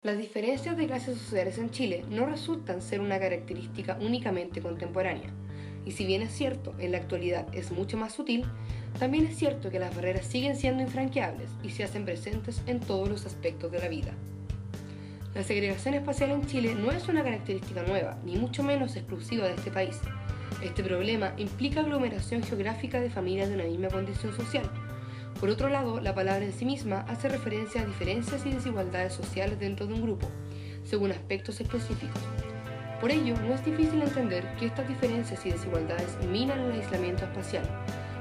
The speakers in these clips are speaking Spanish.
Las diferencias de clases sociales en Chile no resultan ser una característica únicamente contemporánea. Y si bien es cierto, en la actualidad es mucho más sutil, también es cierto que las barreras siguen siendo infranqueables y se hacen presentes en todos los aspectos de la vida. La segregación espacial en Chile no es una característica nueva, ni mucho menos exclusiva de este país. Este problema implica aglomeración geográfica de familias de una misma condición social. Por otro lado, la palabra en sí misma hace referencia a diferencias y desigualdades sociales dentro de un grupo, según aspectos específicos. Por ello, no es difícil entender que estas diferencias y desigualdades minan el aislamiento espacial,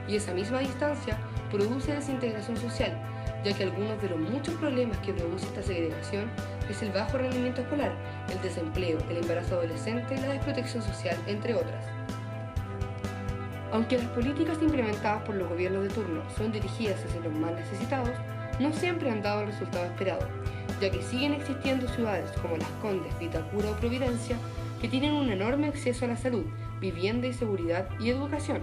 y esa misma distancia produce desintegración social, ya que algunos de los muchos problemas que produce esta segregación es el bajo rendimiento escolar, el desempleo, el embarazo adolescente, la desprotección social, entre otras. Aunque las políticas implementadas por los gobiernos de turno son dirigidas hacia los más necesitados, no siempre han dado el resultado esperado, ya que siguen existiendo ciudades como Las Condes, Vitacura o Providencia que tienen un enorme acceso a la salud, vivienda y seguridad y educación.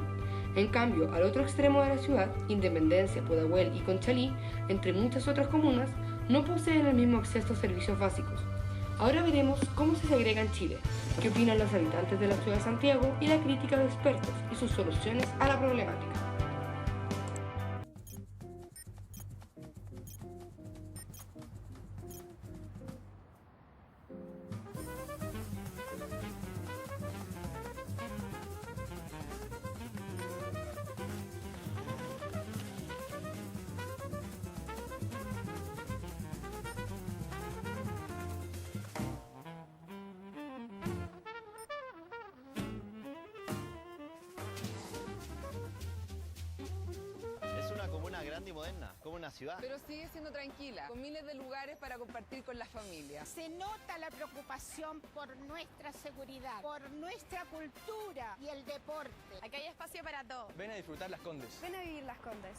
En cambio, al otro extremo de la ciudad, Independencia, Pudahuel y Conchalí, entre muchas otras comunas, no poseen el mismo acceso a servicios básicos. Ahora veremos cómo se segrega en Chile, qué opinan los habitantes de la ciudad de Santiago y la crítica de expertos y sus soluciones a la problemática. Es una comuna grande y moderna, como una ciudad. Pero sigue siendo tranquila, con miles de lugares para compartir con la familia. Se nota la preocupación por nuestra seguridad, por nuestra cultura y el deporte. Aquí hay espacio para todo. Ven a disfrutar Las Condes. Ven a vivir Las Condes.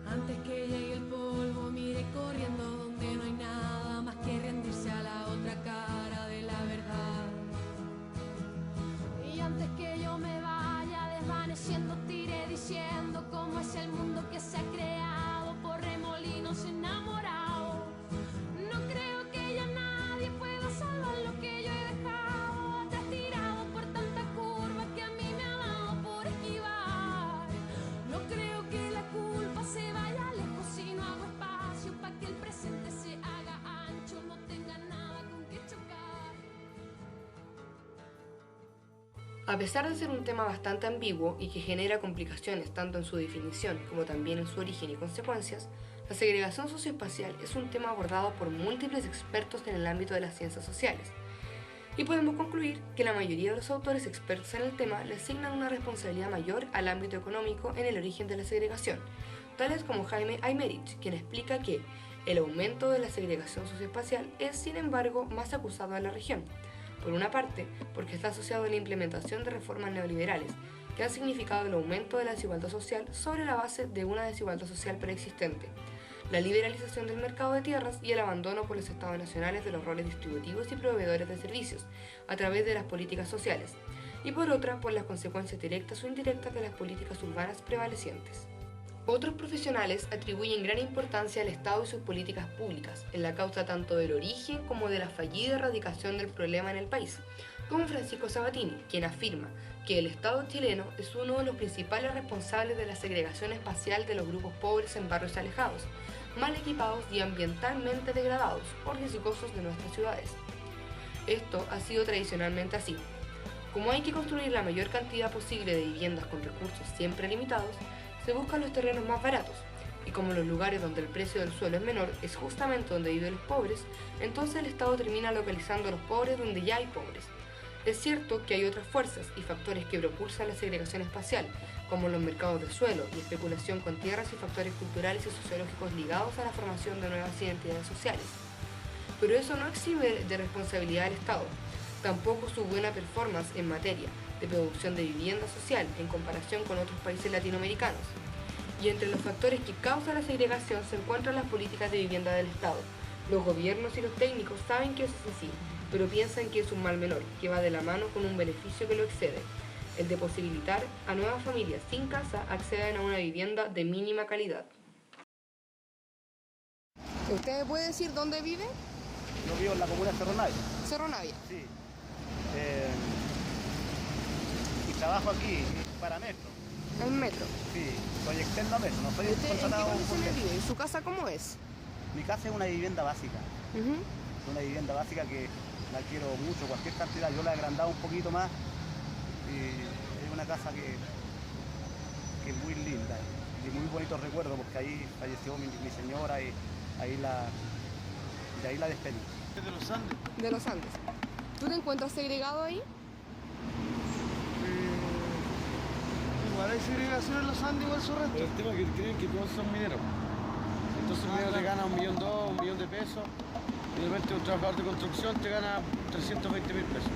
Antes que llegue el polvo, mire corriendo donde no hay nada más que rendirse a la otra cara de la verdad. Y antes que yo me vaya desvaneciendo, tiré diciendo cómo es el mundo que se ha creado por remolinos enamorados. No creo que ya nadie pueda salvar lo que yo he dejado atrás tirado por tanta curva que a mí me ha dado por esquivar. No creo que la culpa se vaya lejos si no hago espacio para que el presente se haga ancho, no tenga nada con que chocar. A pesar de ser un tema bastante ambiguo y que genera complicaciones tanto en su definición como también en su origen y consecuencias, la segregación socioespacial es un tema abordado por múltiples expertos en el ámbito de las ciencias sociales. Y podemos concluir que la mayoría de los autores expertos en el tema le asignan una responsabilidad mayor al ámbito económico en el origen de la segregación, tales como Jaime Aymerich, quien explica que el aumento de la segregación socioespacial es, sin embargo, más acusado en la región. Por una parte, porque está asociado a la implementación de reformas neoliberales, que han significado el aumento de la desigualdad social sobre la base de una desigualdad social preexistente, la liberalización del mercado de tierras y el abandono por los estados nacionales de los roles distributivos y proveedores de servicios a través de las políticas sociales, y por otra, por las consecuencias directas o indirectas de las políticas urbanas prevalecientes. Otros profesionales atribuyen gran importancia al Estado y sus políticas públicas en la causa tanto del origen como de la fallida erradicación del problema en el país, como Francisco Sabatini, quien afirma que el Estado chileno es uno de los principales responsables de la segregación espacial de los grupos pobres en barrios alejados, mal equipados y ambientalmente degradados o riesgosos de nuestras ciudades. Esto ha sido tradicionalmente así. Como hay que construir la mayor cantidad posible de viviendas con recursos siempre limitados, se buscan los terrenos más baratos, y como los lugares donde el precio del suelo es menor es justamente donde viven los pobres, entonces el Estado termina localizando a los pobres donde ya hay pobres. Es cierto que hay otras fuerzas y factores que propulsan la segregación espacial, como los mercados de suelo y especulación con tierras y factores culturales y sociológicos ligados a la formación de nuevas identidades sociales. Pero eso no exime de responsabilidad del Estado. tampoco su buena performance en materia de producción de vivienda social en comparación con otros países latinoamericanos. Y entre los factores que causan la segregación se encuentran las políticas de vivienda del Estado. Los gobiernos y los técnicos saben que eso es así, pero piensan que es un mal menor, que va de la mano con un beneficio que lo excede, el de posibilitar a nuevas familias sin casa accedan a una vivienda de mínima calidad. ¿Usted puede decir dónde vive? Yo vivo en la comuna de Cerro Navia. Cerro Navia. Sí. Y trabajo aquí para Metro. En Metro. Sí, soy externo a Metro, no soy ¿Usted en qué contratado condiciones por- vive? ¿Y su casa cómo es? Mi casa es una vivienda básica. Una vivienda básica que la quiero mucho, cualquier cantidad. Yo la he agrandado un poquito más. Y es una casa que es muy linda y muy bonitos recuerdos porque ahí falleció mi señora y de ahí la despedí. Es de los Andes. De los Andes. ¿Tú te encuentras segregado ahí? Igual hay segregación en los Andes, igual su resto. Pero el tema es que creen que todos son mineros. Entonces un minero te gana 1.200.000, 1.000.000 de pesos. Y de repente un trabajador de construcción te gana 320.000 pesos.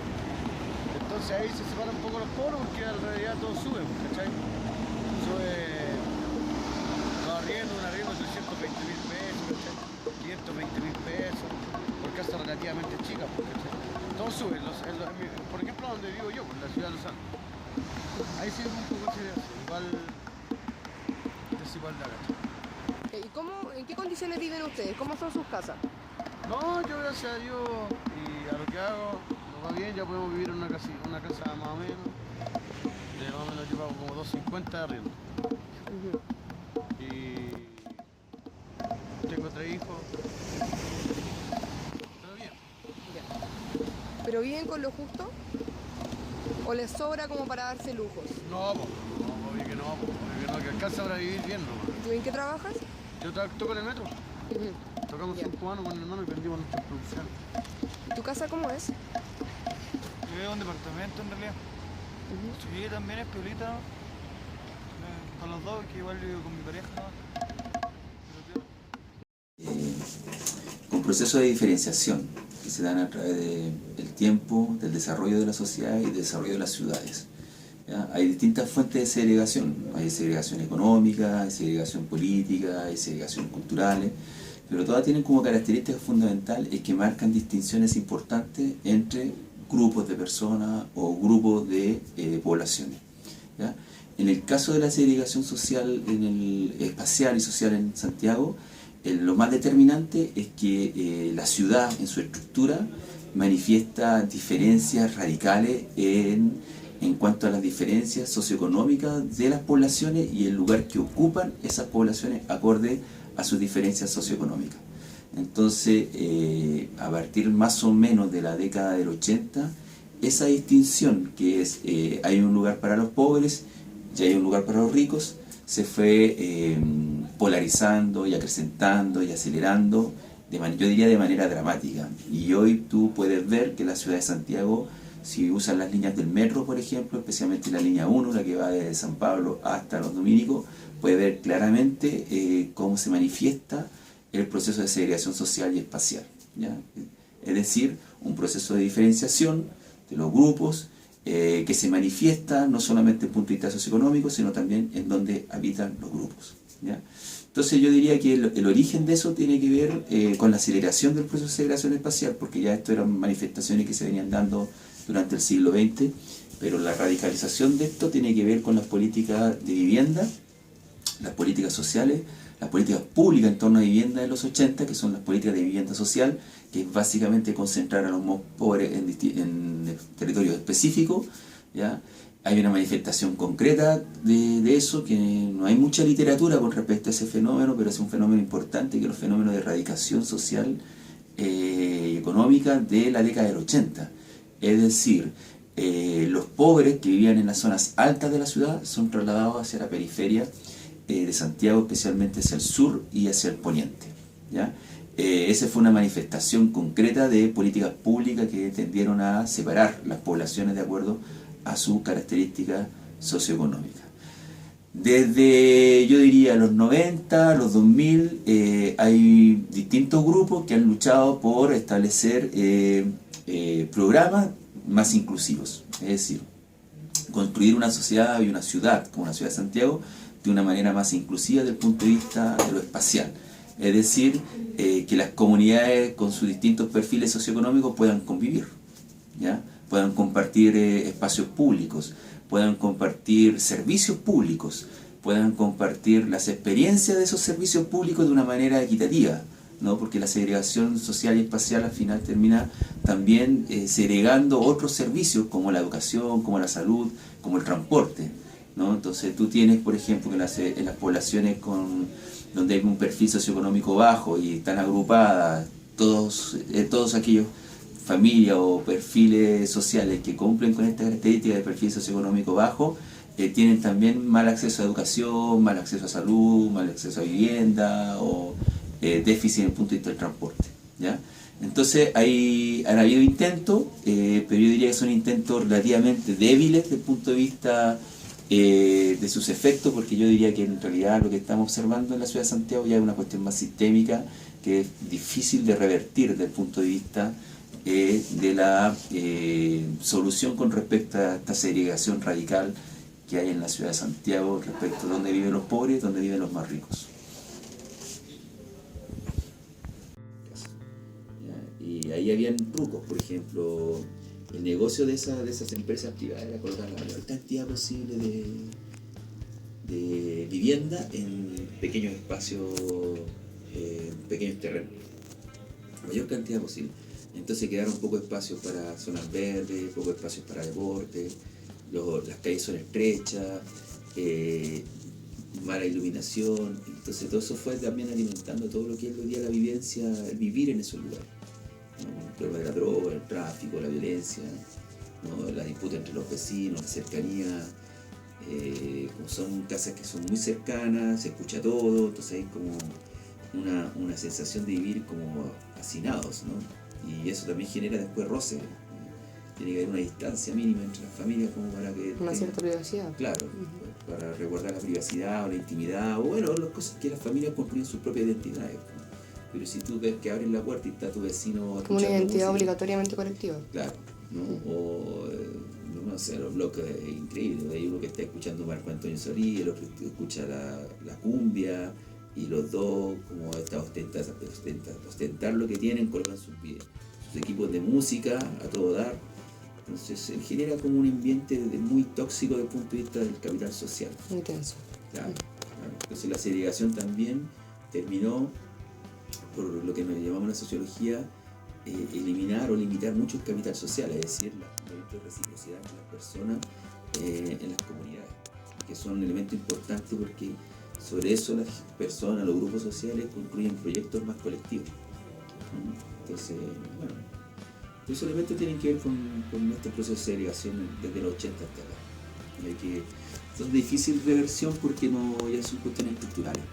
Entonces ahí se separan un poco los polos porque en realidad todo sube, ¿cachai? Sube los arriendos, un arriendo de 320.000 pesos, ¿cachai? 520.000 pesos, por casa relativamente chica, ¿cachai? Todo sube, por ejemplo donde vivo yo, en la ciudad de Los Andes. Ahí sí es un poco igual desigualdad, ¿cachai? ¿Y en qué condiciones viven ustedes? ¿Cómo son sus casas? No, yo gracias a Dios y a lo que hago, nos va bien, ya podemos vivir en una casa más o menos. De más o menos yo pago como 250 de arriendo. Y tengo 3 hijos. Pero bien. ¿Pero viven con lo justo? ¿O les sobra como para darse lujos? No, obvio que no, obvio que no, que alcanza para vivir bien nomás. ¿Tú en qué trabajas? Yo toco en el metro. Tocamos 5 años con el hermano y vendimos nuestras producciones. ¿Tu casa cómo es? Yo vivo en un departamento en realidad. Sí, también es piolita. Con los dos, que igual vivo con mi pareja. Con procesos de diferenciación que se dan a través del tiempo, del desarrollo de la sociedad y del desarrollo de las ciudades. ¿Ya? Hay distintas fuentes de segregación. Hay segregación económica, hay segregación política, hay segregación culturales, pero todas tienen como característica fundamental es que marcan distinciones importantes entre grupos de personas o grupos de poblaciones. ¿Ya? En el caso de la segregación social, espacial y social en Santiago, lo más determinante es que la ciudad en su estructura manifiesta diferencias radicales en cuanto a las diferencias socioeconómicas de las poblaciones y el lugar que ocupan esas poblaciones acorde a sus diferencias socioeconómicas. Entonces, a partir más o menos de la década del 80, esa distinción que es hay un lugar para los pobres y hay un lugar para los ricos, se fue polarizando y acrecentando y acelerando, yo diría de manera dramática. Y hoy tú puedes ver que la ciudad de Santiago, si usan las líneas del metro, por ejemplo, especialmente la línea 1, la que va desde San Pablo hasta Los Dominicos, puede ver claramente cómo se manifiesta el proceso de segregación social y espacial, ¿ya? Es decir, un proceso de diferenciación de los grupos que se manifiesta no solamente desde el punto de vista socioeconómico, sino también en donde habitan los grupos, ¿ya? Entonces yo diría que el origen de eso tiene que ver con la aceleración del proceso de segregación espacial, porque ya esto eran manifestaciones que se venían dando durante el siglo XX, pero la radicalización de esto tiene que ver con las políticas de vivienda, las políticas sociales, las políticas públicas en torno a vivienda de los 80, que son las políticas de vivienda social, que es básicamente concentrar a los más pobres en territorios específicos, ¿ya? Hay una manifestación concreta de eso, que no hay mucha literatura con respecto a ese fenómeno, pero es un fenómeno importante, que es el fenómeno de erradicación social y económica de la década del 80. Es decir, los pobres que vivían en las zonas altas de la ciudad son trasladados hacia la periferia de Santiago, especialmente hacia el sur y hacia el poniente, ¿ya? Esa fue una manifestación concreta de políticas públicas que tendieron a separar las poblaciones de acuerdo a sus características socioeconómicas. Desde, yo diría, los 90, los 2000, hay distintos grupos que han luchado por establecer programas más inclusivos. Es decir, construir una sociedad y una ciudad como la ciudad de Santiago de una manera más inclusiva desde el punto de vista de lo espacial. Es decir, que las comunidades con sus distintos perfiles socioeconómicos puedan convivir, ¿ya? Puedan compartir espacios públicos, puedan compartir servicios públicos, puedan compartir las experiencias de esos servicios públicos de una manera equitativa, ¿no? Porque la segregación social y espacial al final termina también segregando otros servicios como la educación, como la salud, como el transporte, ¿no? Entonces tú tienes, por ejemplo, que en las poblaciones donde hay un perfil socioeconómico bajo y están agrupadas todos aquellos familias o perfiles sociales que cumplen con esta característica de perfil socioeconómico bajo, tienen también mal acceso a educación, mal acceso a salud, mal acceso a vivienda o déficit en el punto de vista del transporte, ¿ya? Entonces han habido intentos, pero yo diría que son intentos relativamente débiles desde el punto de vista de sus efectos, porque yo diría que en realidad lo que estamos observando en la ciudad de Santiago ya es una cuestión más sistémica que es difícil de revertir desde el punto de vista de la solución con respecto a esta segregación radical que hay en la ciudad de Santiago respecto a dónde viven los pobres y dónde viven los más ricos. Y ahí habían trucos, por ejemplo, el negocio de esas empresas privadas era colocar la mayor cantidad posible de vivienda en pequeños espacios, pequeños terrenos, la mayor cantidad posible. Entonces quedaron pocos espacios para zonas verdes, pocos espacios para deporte, las calles son estrechas, mala iluminación. Entonces todo eso fue también alimentando todo lo que es hoy día la vivencia, el vivir en esos lugares, ¿no? El problema de la droga, el tráfico, la violencia, ¿no? La disputa entre los vecinos, la cercanía, como son casas que son muy cercanas, se escucha todo, entonces hay como una sensación de vivir como hacinados, ¿no? Y eso también genera después roce. Tiene que haber una distancia mínima entre las familias como para que... Una cierta privacidad. Claro, para resguardar la privacidad o la intimidad, o bueno, las cosas que las familias construyen sus propias identidades. Pero si tú ves que abres la puerta y está tu vecino... Como una identidad obligatoriamente colectiva. Claro, ¿no? O, no sé, los bloques increíbles. Hay uno que está escuchando Marco Antonio Solís, el otro que escucha la cumbia, y los dos, como está ostentar lo que tienen, colocan sus equipos de música a todo dar. Entonces se genera como un ambiente muy tóxico desde el punto de vista del capital social. Muy tenso. Claro. Entonces la segregación también terminó, por lo que nos llamamos la sociología, eliminar o limitar mucho el capital social, es decir, la reciprocidad entre las personas en las comunidades, que son un elemento importante porque sobre eso las personas, los grupos sociales construyen proyectos más colectivos. Entonces, bueno, esos elementos tienen que ver con este proceso de segregación desde los 80 hasta acá. Y que son de difícil reversión porque ya son cuestiones estructurales,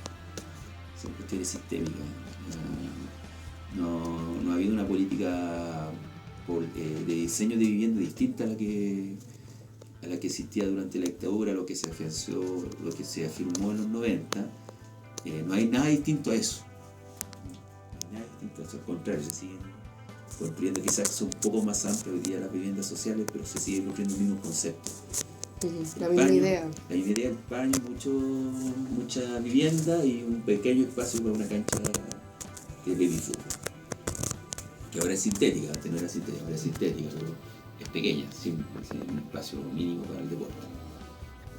son cuestiones sistémicas. No ha habido una política de diseño de vivienda distinta a la que existía durante la dictadura, lo que se afianzó, lo que se afirmó en los 90. No hay nada distinto a eso. No hay nada distinto a eso, al contrario, se siguen construyendo, quizás son un poco más amplias hoy día las viviendas sociales, pero se sigue construyendo el mismo concepto. La misma idea. La misma idea, el paño, mucha vivienda y un pequeño espacio para una cancha de baby fútbol. Que ahora es sintética, antes no era sintética, ahora es sintética, pero es pequeña, sin un espacio mínimo para el deporte,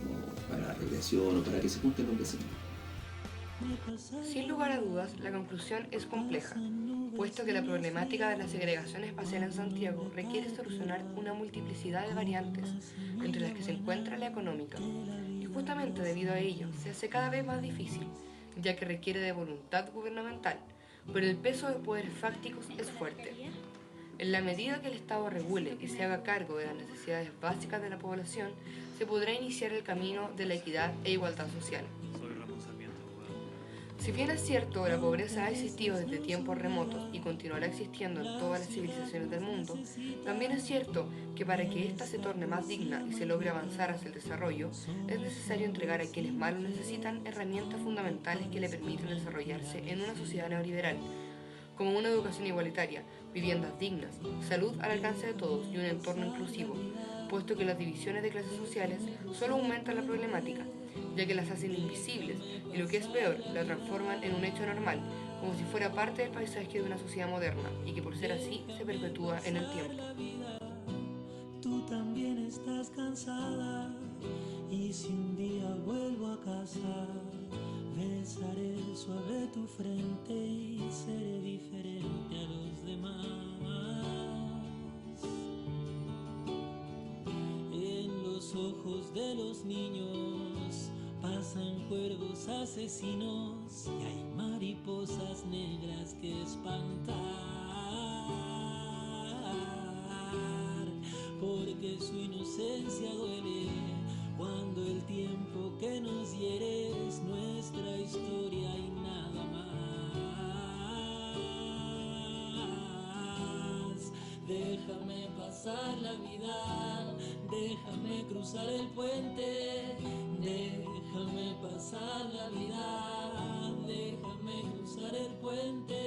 o para la recreación o para que se junten los vecinos. Sin lugar a dudas, la conclusión es compleja, puesto que la problemática de la segregación espacial en Santiago requiere solucionar una multiplicidad de variantes, entre las que se encuentra la económica, y justamente debido a ello se hace cada vez más difícil, ya que requiere de voluntad gubernamental, pero el peso de poderes fácticos es fuerte. En la medida que el Estado regule y se haga cargo de las necesidades básicas de la población, se podrá iniciar el camino de la equidad e igualdad social. Si bien es cierto, la pobreza ha existido desde tiempos remotos y continuará existiendo en todas las civilizaciones del mundo, también es cierto que para que ésta se torne más digna y se logre avanzar hacia el desarrollo, es necesario entregar a quienes más lo necesitan herramientas fundamentales que le permitan desarrollarse en una sociedad neoliberal, como una educación igualitaria, viviendas dignas, salud al alcance de todos y un entorno inclusivo, puesto que las divisiones de clases sociales solo aumentan la problemática, ya que las hacen invisibles y, lo que es peor, la transforman en un hecho normal, como si fuera parte del paisaje de una sociedad moderna y que por ser así se perpetúa en el tiempo. Tú también estás cansada y si un día vuelvo a casa besaré suave tu frente y seré diferente a los demás. En los ojos de los niños pasan cuervos asesinos y hay mariposas negras que espantar, porque su inocencia duele cuando el tiempo que nos hiere es nuestra historia y nada más. Déjame pasar la vida, déjame cruzar el puente, déjame pasar la vida, déjame cruzar el puente.